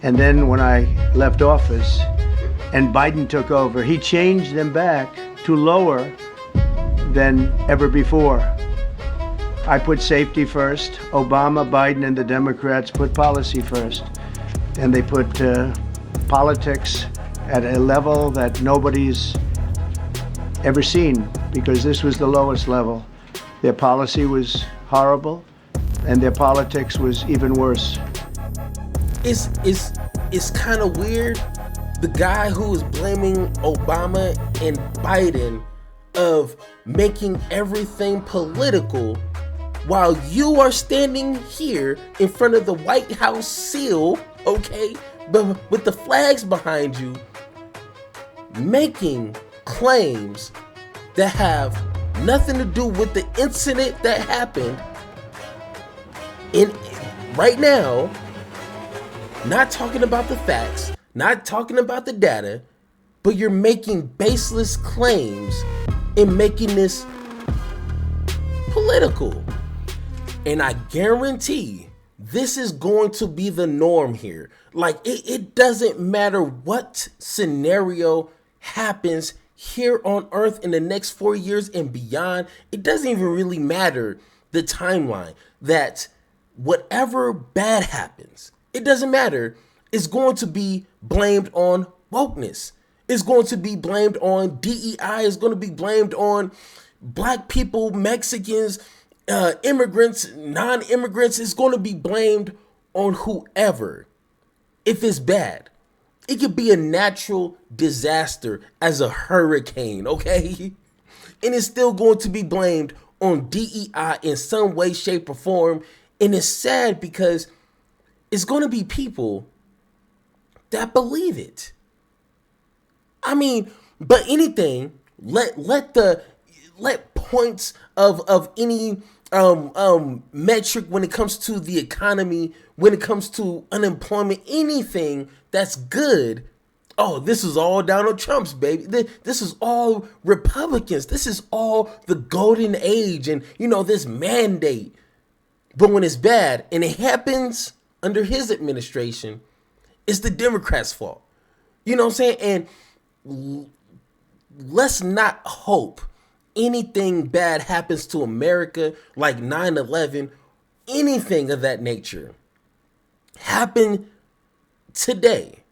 And then when I left office and Biden took over, he changed them back to lower than ever before. I put safety first. Obama, Biden, and the Democrats put policy first. And they put politics at a level that nobody's ever seen, because this was the lowest level. Their policy was horrible, and their politics was even worse. It's kind of weird. The guy who is blaming Obama and Biden of making everything political, while you are standing here in front of the White House seal, okay, but with the flags behind you, making claims that have nothing to do with the incident that happened in right now, not talking about the facts, not talking about the data, but you're making baseless claims and making this political. And I guarantee this is going to be the norm here. Like, it doesn't matter what scenario happens here on Earth in the next 4 years and beyond. It doesn't even really matter the timeline, that whatever bad happens, it doesn't matter. It's going to be blamed on wokeness. It's going to be blamed on DEI. It's going to be blamed on black people, Mexicans, immigrants, non-immigrants. It's going to be blamed on whoever. If it's bad, it could be a natural disaster as a hurricane, okay? And it's still going to be blamed on DEI in some way, shape, or form. And it's sad because it's going to be people that believe it. I mean, but anything, let points of any metric when it comes to the economy, when it comes to unemployment, anything that's good. Oh, this is all Donald Trump's, baby. This is all Republicans. This is all the golden age and, this mandate. But when it's bad and it happens under his administration, it's the Democrats' fault. You know what I'm saying? And let's not hope anything bad happens to America, like 9/11, anything of that nature, happen today.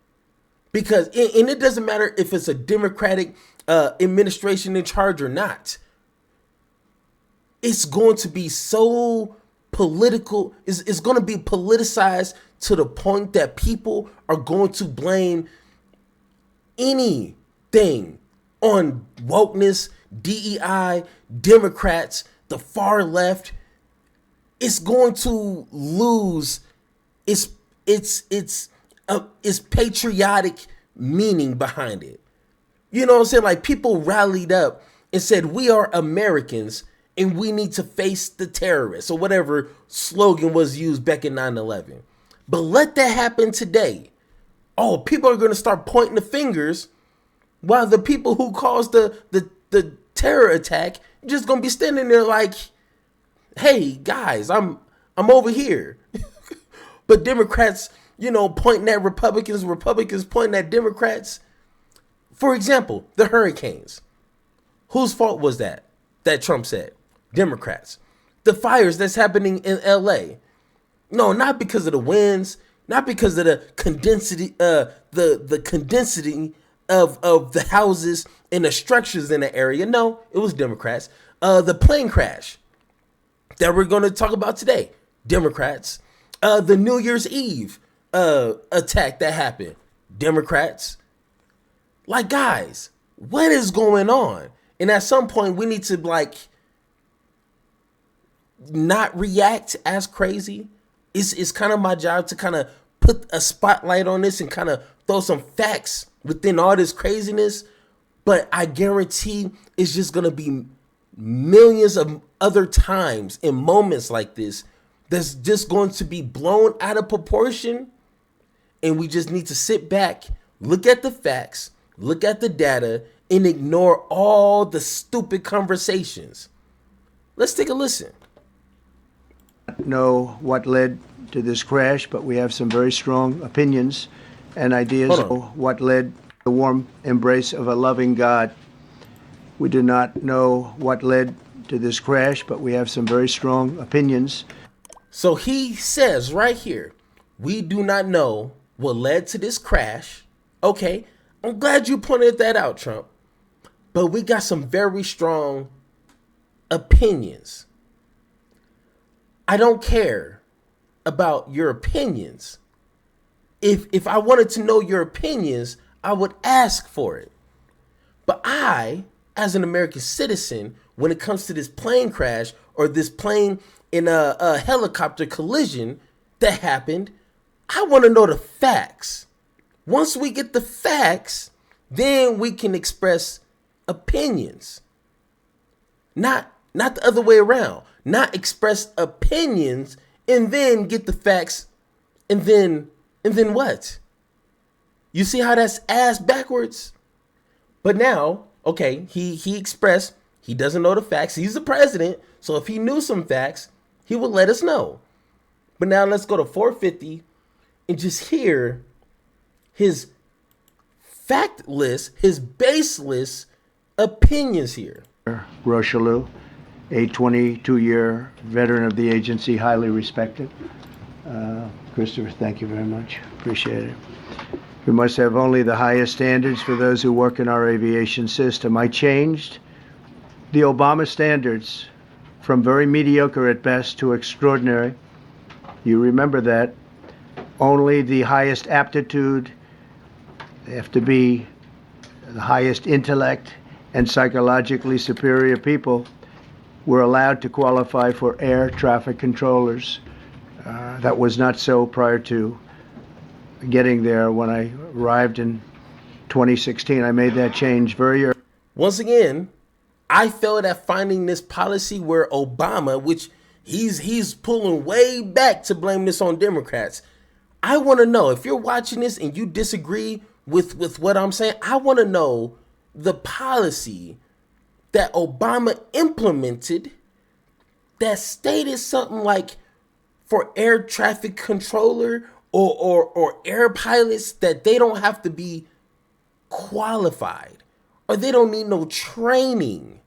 Because, and it doesn't matter if it's a Democratic administration in charge or not, it's going to be so political, it's going to be politicized to the point that people are going to blame anything on wokeness, DEI, Democrats, the far left. It's going to lose its patriotic meaning behind it. You know what I'm saying? Like, people rallied up and said, we are Americans and we need to face the terrorists, or whatever slogan was used back in 9/11. But let that happen today. Oh, people are going to start pointing the fingers, while the people who caused the terror attack just going to be standing there like, hey, guys, I'm over here. But Democrats, pointing at Republicans, Republicans pointing at Democrats. For example, the hurricanes. Whose fault was that Trump said? Democrats. The fires that's happening in LA. No, not because of the winds, not because of the condensity, the condensity of the houses and the structures in the area. No, it was Democrats. The plane crash that we're going to talk about today, Democrats. The New Year's Eve attack that happened, Democrats. Like, guys, what is going on? And at some point, we need to, not react as crazy. It's kind of my job to kind of put a spotlight on this and kind of throw some facts within all this craziness. But I guarantee it's just going to be millions of other times in moments like this that's just going to be blown out of proportion. And we just need to sit back, look at the facts, look at the data, and ignore all the stupid conversations. Let's take a listen. Know what led to this crash, but we have some very strong opinions and ideas Hold of on. what led to the warm embrace of a loving God. We do not know what led to this crash, but we have some very strong opinions. So he says right here, we do not know what led to this crash. Okay, I'm glad you pointed that out, Trump. But we got some very strong opinions. I don't care about your opinions. If I wanted to know your opinions, I would ask for it. But I, as an American citizen, when it comes to this plane crash or this plane in a helicopter collision that happened, I want to know the facts. Once we get the facts, then we can express opinions. Not the other way around. Not express opinions and then get the facts and then what? You see how that's ass backwards? But now, okay, he expressed he doesn't know the facts. He's the president, so if he knew some facts, he would let us know. But now let's go to 450 and just hear his factless, his baseless opinions here. Rocheleau, a 22-year veteran of the agency, highly respected. Christopher, thank you very much. Appreciate it. We must have only the highest standards for those who work in our aviation system. I changed the Obama standards from very mediocre at best to extraordinary. You remember that. Only the highest aptitude, they have to be the highest intellect and psychologically superior people were allowed to qualify for air traffic controllers. That was not so prior to getting there. When I arrived in 2016, I made that change very early. Once again, I failed at finding this policy where Obama, which he's pulling way back to blame this on Democrats. I want to know, if you're watching this and you disagree with what I'm saying, I want to know the policy that Obama implemented that stated something like for air traffic controller or air pilots that they don't have to be qualified or they don't need no training.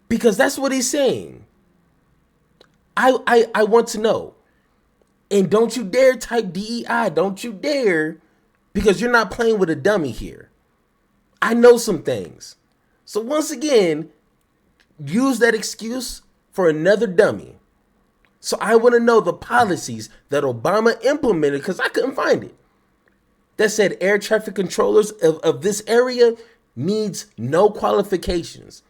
Because that's what he's saying. I want to know. And don't you dare type DEI. Don't you dare. Because you're not playing with a dummy here. I know some things. So once again, use that excuse for another dummy. So I want to know the policies that Obama implemented, because I couldn't find it, that said air traffic controllers of this area needs no qualifications,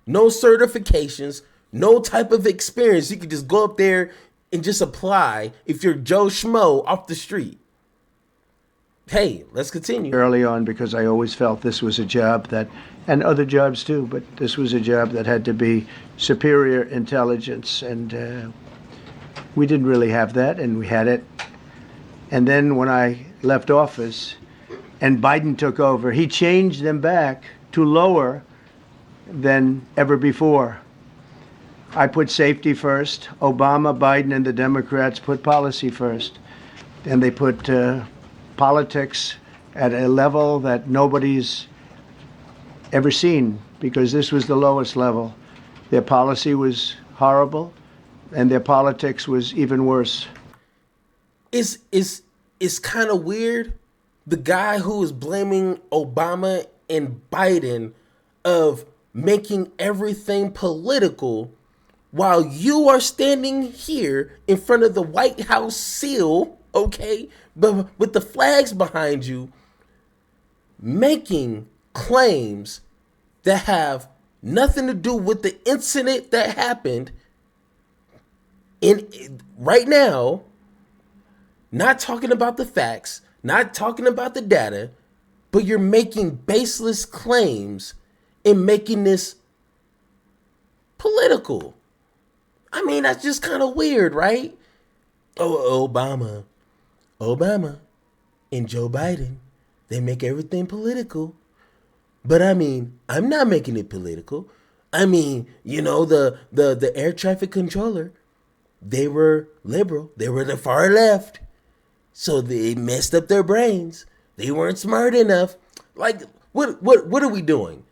no certifications, no type of experience. You can just go up there and just apply if you're Joe Schmo off the street. Hey, let's continue. Early on, because I always felt this was a job that, and other jobs too, but this was a job that had to be superior intelligence, and we didn't really have that, and we had it. And then when I left office and Biden took over, he changed them back to lower than ever before. I put safety first. Obama, Biden, and the Democrats put policy first. And they put politics at a level that nobody's ever seen, because this was the lowest level. Their policy was horrible, and their politics was even worse. It's kind of weird. The guy who is blaming Obama and Biden of making everything political, while you are standing here in front of the White House seal, okay, but with the flags behind you, making claims that have nothing to do with the incident that happened in right now, not talking about the facts, not talking about the data, but you're making baseless claims and making this political. I mean, that's just kind of weird, right? Oh, Obama and Joe Biden, they make everything political. But I mean, I'm not making it political. I mean, you know, the air traffic controller, they were liberal. They were the far left. So they messed up their brains. They weren't smart enough. Like, what are we doing?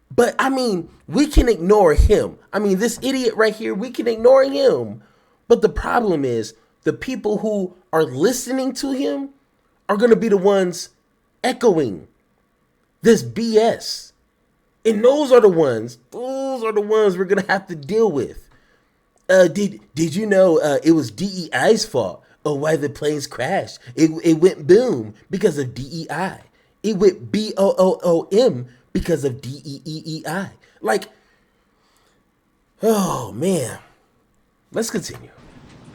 But I mean, we can ignore him. I mean, this idiot right here, we can ignore him. But the problem is the people who are listening to him are going to be the ones echoing this BS. And those are the ones we're going to have to deal with. Did you know it was DEI's fault of why the planes crashed? It went boom because of DEI. It went BOOM because of DEEEI. Like, oh man. Let's continue.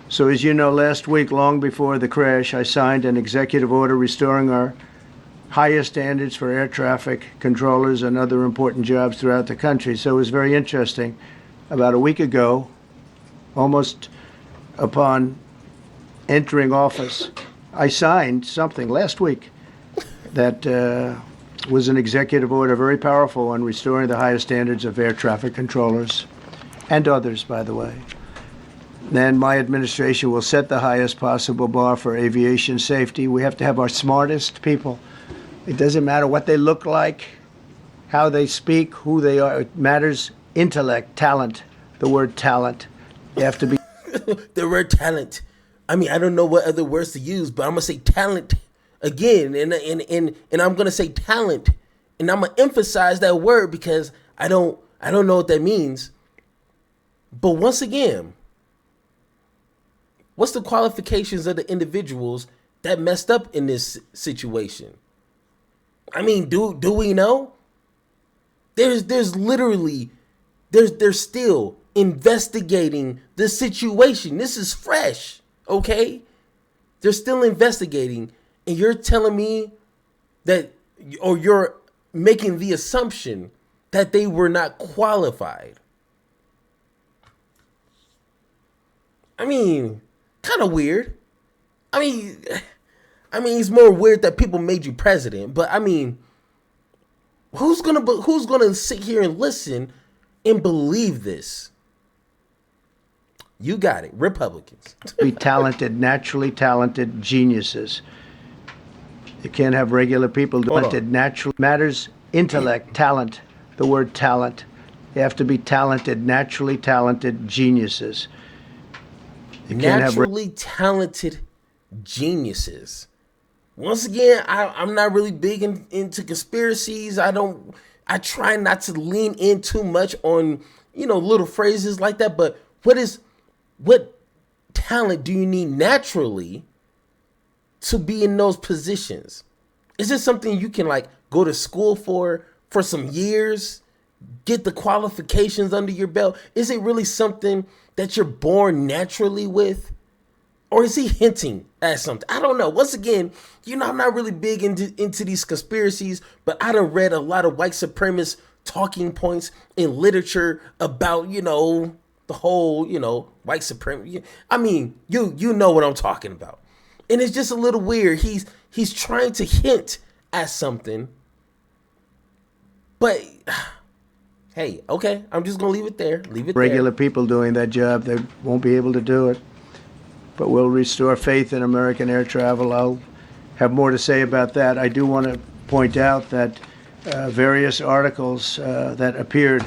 So as you know, last week, long before the crash, I signed an executive order restoring our highest standards for air traffic controllers and other important jobs throughout the country. So it was very interesting. About a week ago, almost upon entering office, I signed something last week that was an executive order, very powerful, on restoring the highest standards of air traffic controllers and others, by the way. Then my administration will set the highest possible bar for aviation safety. We have to have our smartest people. It doesn't matter what they look like, how they speak, who they are. It matters intellect, talent, the word talent. You have to be. The word talent. I mean, I don't know what other words to use, but I'm going to say talent again. And I'm going to say talent. And I'm going to emphasize that word because I don't know what that means. But once again, what's the qualifications of the individuals that messed up in this situation? I mean, do we know? There's literally they're still investigating the situation. This is fresh, okay? They're still investigating, and you're telling me that, or you're making the assumption that they were not qualified. I mean, kind of weird. I mean, it's more weird that people made you president, but I mean, who's gonna sit here and listen and believe this? You got it, Republicans. Be talented, naturally talented geniuses. You can't have regular people talented, natural matters intellect, talent, the word talent. You have to be talented, naturally talented geniuses. You can't naturally talented geniuses. Once again, I'm not really big into conspiracies. I try not to lean in too much on, little phrases like that. But what talent do you need naturally to be in those positions? Is this something you can go to school for some years, get the qualifications under your belt? Is it really something that you're born naturally with? Or is he hinting at something? I don't know. Once again, I'm not really big into these conspiracies, but I done read a lot of white supremacist talking points in literature about, the whole, white supremacy. I mean, you know what I'm talking about. And it's just a little weird. He's trying to hint at something. But hey, okay, I'm just going to leave it there. Regular people doing that job, they won't be able to do it. But we'll restore faith in American air travel. I'll have more to say about that. I do want to point out that various articles that appeared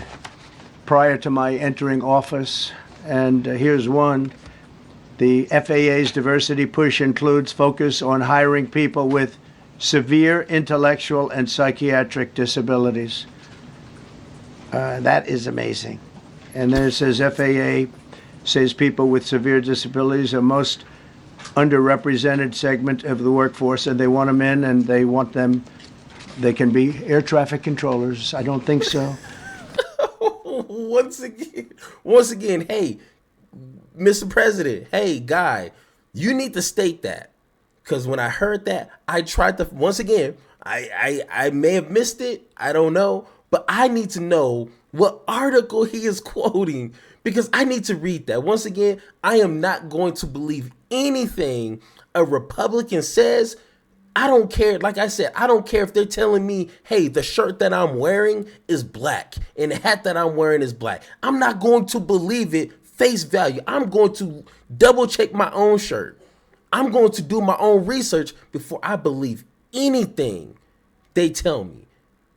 prior to my entering office, and here's one. The FAA's diversity push includes focus on hiring people with severe intellectual and psychiatric disabilities. That is amazing. And then it says FAA says people with severe disabilities are most underrepresented segment of the workforce, and they want them in, and they can be air traffic controllers. I don't think so. Once again, hey, Mr. President, hey, guy, you need to state that. Because when I heard that, I tried to, once again, I may have missed it. I don't know. But I need to know what article he is quoting, because I need to read that. Once again, I am not going to believe anything a Republican says. I don't care. Like I said, I don't care if they're telling me, hey, the shirt that I'm wearing is black and the hat that I'm wearing is black. I'm not going to believe it face value. I'm going to double check my own shirt. I'm going to do my own research before I believe anything they tell me.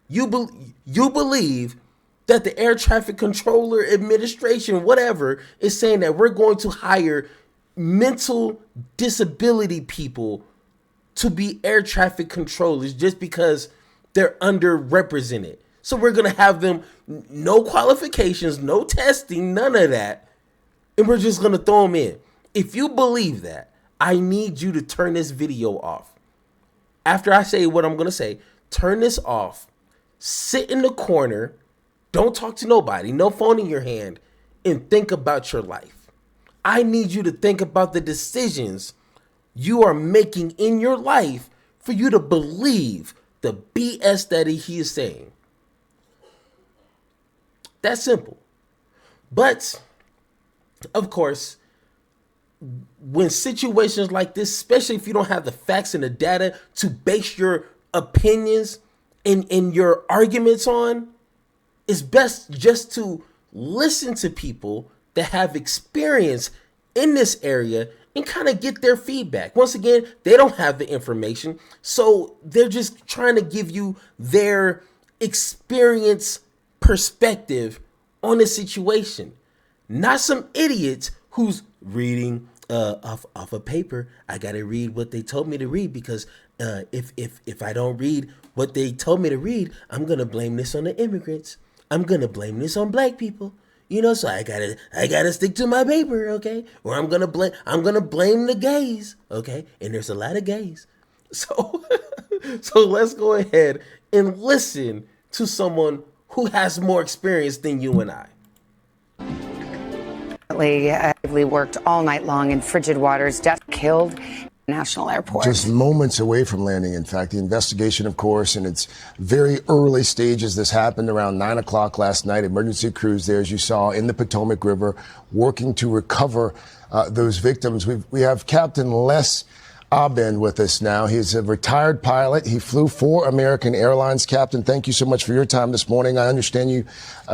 You believe that the Air Traffic Controller Administration, whatever, is saying that we're going to hire mental disability people to be air traffic controllers just because they're underrepresented. So we're going to have them, no qualifications, no testing, none of that. And we're just going to throw them in. If you believe that, I need you to turn this video off. After I say what I'm going to say, turn this off, sit in the corner, don't talk to nobody, no phone in your hand, and think about your life. I need you to think about the decisions you are making in your life for you to believe the BS that he is saying. That's simple. But, of course, when situations like this, especially if you don't have the facts and the data to base your opinions and your arguments on, it's best just to listen to people that have experience in this area and kind of get their feedback. Once again, they don't have the information, so they're just trying to give you their experience perspective on the situation. Not some idiots who's reading off a paper. I gotta read what they told me to read because if I don't read what they told me to read, I'm gonna blame this on the immigrants. I'm gonna blame this on black people. You know, so I gotta stick to my paper, okay? Or I'm gonna blame the gays, okay? And there's a lot of gays. So so let's go ahead and listen to someone who has more experience than you and I. We worked all night long in frigid waters, death killed National Airport. Just moments away from landing. In fact, the investigation, of course, in its very early stages. This happened around 9 o'clock last night. Emergency crews there, as you saw, in the Potomac River, working to recover those victims. We have Captain Les Abend with us now. He's a retired pilot. He flew for American Airlines. Captain, thank you so much for your time this morning. I understand you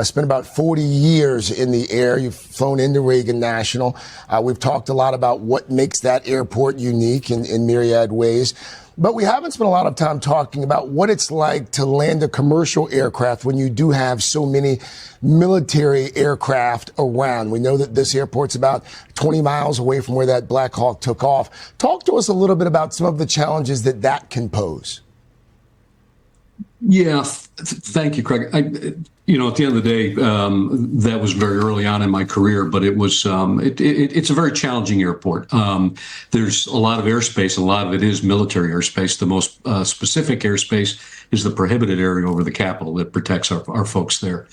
spent about 40 years in the air. You've flown into Reagan National. We've talked a lot about what makes that airport unique in myriad ways. But we haven't spent a lot of time talking about what it's like to land a commercial aircraft when you do have so many military aircraft around. We know that this airport's about 20 miles away from where that Black Hawk took off. Talk to us a little bit about some of the challenges that can pose. Yeah, thank you, Craig. At the end of the day, that was very early on in my career, but it was it's a very challenging airport. There's a lot of airspace. A lot of it is military airspace. The most specific airspace is the prohibited area over the Capitol that protects our folks there.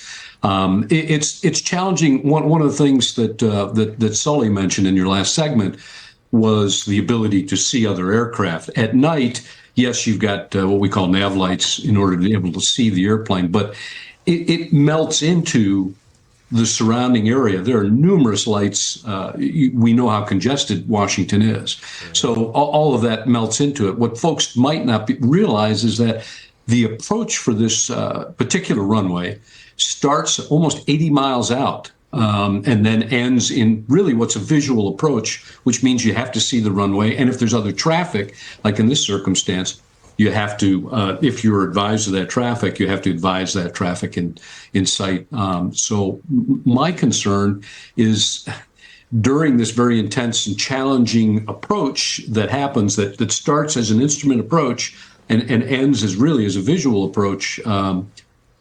It's challenging. One of the things that Sully mentioned in your last segment was the ability to see other aircraft at night. Yes, you've got what we call nav lights in order to be able to see the airplane, but it melts into the surrounding area. There are numerous lights. We know how congested Washington is. So all of that melts into it. What folks might not realize is that the approach for this particular runway starts almost 80 miles out. And then ends in really what's a visual approach, which means you have to see the runway. And if there's other traffic, like in this circumstance, you have to, if you're advised of that traffic, you have to advise that traffic in sight. So my concern is during this very intense and challenging approach that happens, that starts as an instrument approach and ends as really as a visual approach,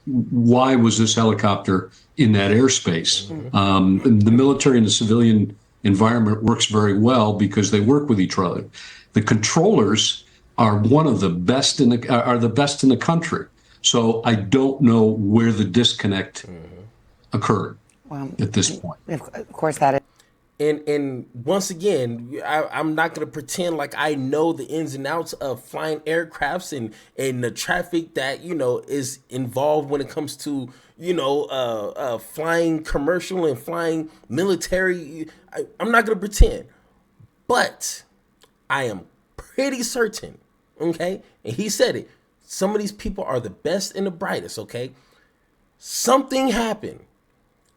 why was this helicopter in that airspace? The military and the civilian environment works very well because they work with each other. The controllers are the best in the country. So I don't know where the disconnect occurred at this point. Of course, that is. And once again, I'm not going to pretend like I know the ins and outs of flying aircrafts and the traffic that, is involved when it comes to, flying commercial and flying military. I'm not going to pretend. But I am pretty certain, okay? And he said it. Some of these people are the best and the brightest, okay? Something happened.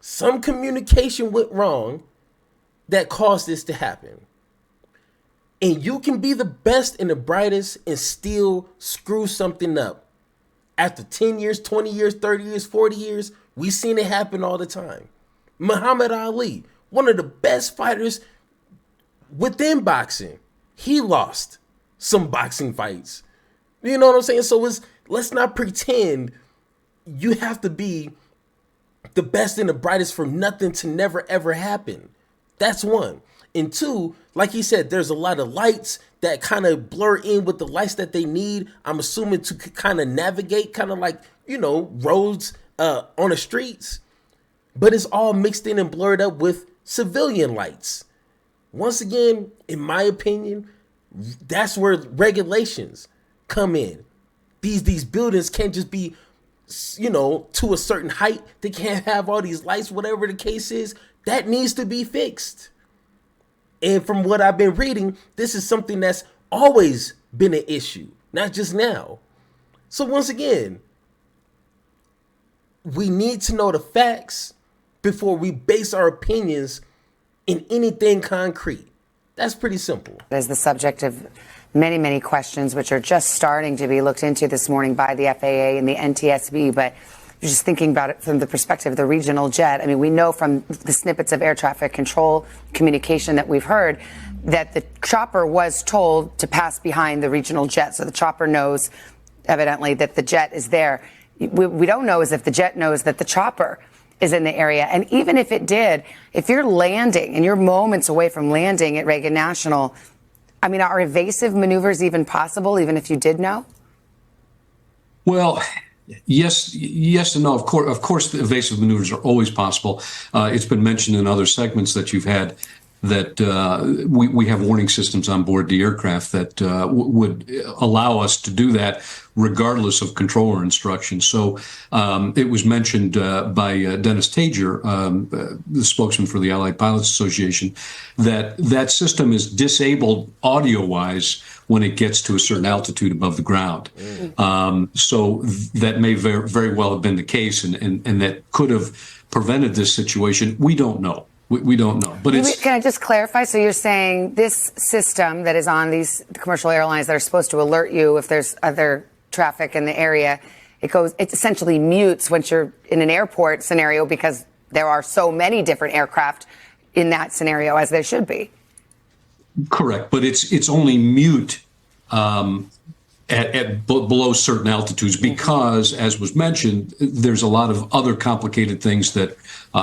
Some communication went wrong that caused this to happen. And you can be the best and the brightest and still screw something up. After 10 years, 20 years, 30 years, 40 years, we've seen it happen all the time. Muhammad Ali, one of the best fighters within boxing, he lost some boxing fights. You know what I'm saying? So let's not pretend you have to be the best and the brightest for nothing to never ever happen. That's one. And two, like he said, there's a lot of lights that kind of blur in with the lights that they need. I'm assuming to kind of navigate, kind of like, roads on the streets. But it's all mixed in and blurred up with civilian lights. Once again, in my opinion, that's where regulations come in. These buildings can't just be, to a certain height. They can't have all these lights, whatever the case is. That needs to be fixed. And from what I've been reading, this is something that's always been an issue, not just now. So once again, we need to know the facts before we base our opinions in anything concrete. That's pretty simple. As the subject of many, many questions, which are just starting to be looked into this morning by the FAA and the NTSB, but just thinking about it from the perspective of the regional jet, I mean, we know from the snippets of air traffic control communication that we've heard that the chopper was told to pass behind the regional jet. So the chopper knows, evidently, that the jet is there. We don't know is if the jet knows that the chopper is in the area. And even if it did, if you're landing and you're moments away from landing at Reagan National, I mean, are evasive maneuvers even possible, even if you did know? Well, yes and no. Of course, the evasive maneuvers are always possible. It's been mentioned in other segments that you've had that we have warning systems on board the aircraft that would allow us to do that regardless of controller instructions. So it was mentioned by Dennis Tager, the spokesman for the Allied Pilots Association, that system is disabled audio-wise when it gets to a certain altitude above the ground. So that may very well have been the case, and that could have prevented this situation. We don't know. We don't know. But Can I just clarify? So you're saying this system that is on these commercial airlines that are supposed to alert you if there's other traffic in the area, it essentially mutes once you're in an airport scenario because there are so many different aircraft in that scenario as there should be. Correct, but it's only mute at below certain altitudes because, as was mentioned, there's a lot of other complicated things that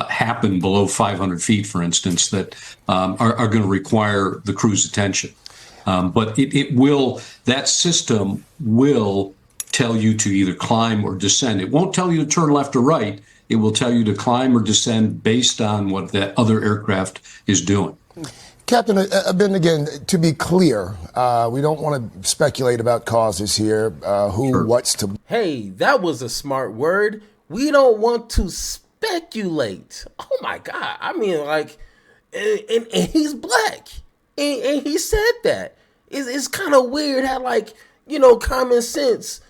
happen below 500 feet, for instance, that are going to require the crew's attention. But that system will tell you to either climb or descend. It won't tell you to turn left or right. It will tell you to climb or descend based on what that other aircraft is doing. Captain, Ben, again, to be clear, we don't want to speculate about causes here, Sure. what's to... Hey, that was a smart word. We don't want to speculate. Oh, my God. I mean, like, and he's black. And he said that. It's kind of weird how, like, common sense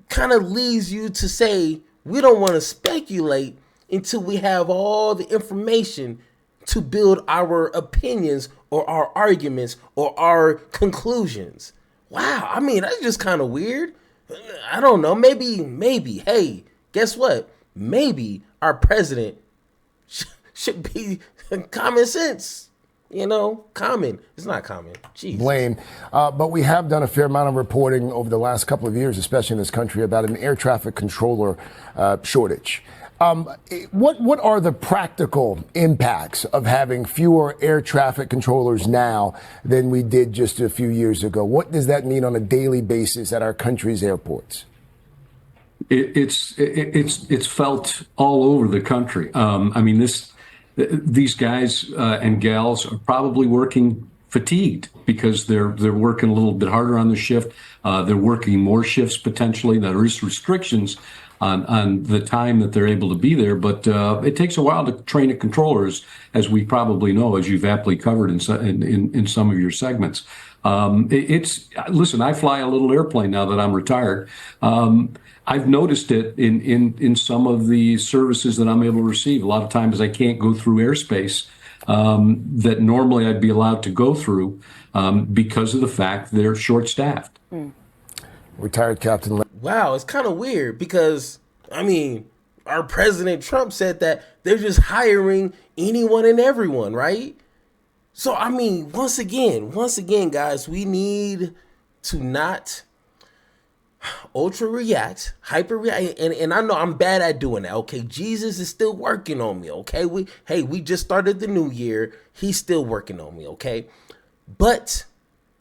kind of leads you to say we don't want to speculate until we have all the information to build our opinions or our arguments or our conclusions. Wow, I mean, that's just kind of weird. I don't know, maybe, hey, guess what? Maybe our president should be common sense. Common. It's not common. Jeez. Blame. But we have done a fair amount of reporting over the last couple of years, especially in this country, about an air traffic controller shortage. What are the practical impacts of having fewer air traffic controllers now than we did just a few years ago? What does that mean on a daily basis at our country's airports? It's felt all over the country. I mean, these guys and gals are probably working fatigued because they're working a little bit harder on the shift. They're working more shifts potentially. There is restrictions on the time that they're able to be there, but it takes a while to train a controller, as we probably know, as you've aptly covered in some of your segments. Listen, I fly a little airplane now that I'm retired. I've noticed it in some of the services that I'm able to receive. A lot of times I can't go through airspace that normally I'd be allowed to go through because of the fact they're short-staffed. Retired Captain. Wow, it's kind of weird because, I mean, our President Trump said that they're just hiring anyone and everyone, right? So, I mean, once again, guys, we need to not ultra react, hyper react. And I know I'm bad at doing that. Okay, Jesus is still working on me. Okay, we just started the new year. He's still working on me. Okay, but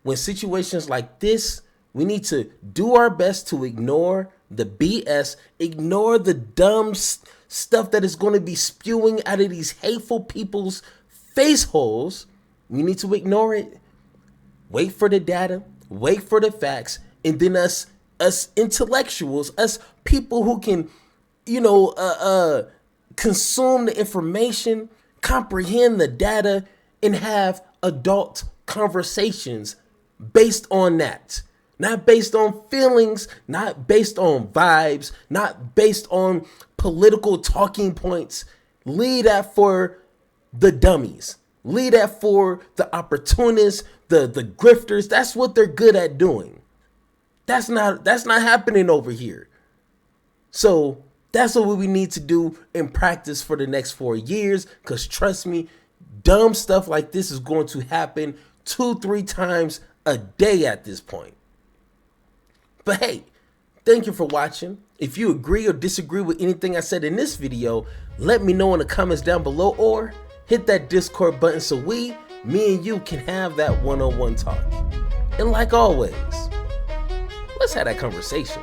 when situations like this, we need to do our best to ignore the BS, ignore the dumb stuff that is going to be spewing out of these hateful people's face holes. We need to ignore it. Wait for the data, wait for the facts, and then us intellectuals, us people who can, consume the information, comprehend the data, and have adult conversations based on that. Not based on feelings, not based on vibes, not based on political talking points. Leave that for the dummies. Leave that for the opportunists, the grifters. That's what they're good at doing. That's not happening over here. So that's what we need to do in practice for the next 4 years. Because trust me, dumb stuff like this is going to happen 2-3 times a day at this point. But hey, thank you for watching. If you agree or disagree with anything I said in this video, let me know in the comments down below, or hit that Discord button so me and you can have that one-on-one talk. And like always, let's have that conversation.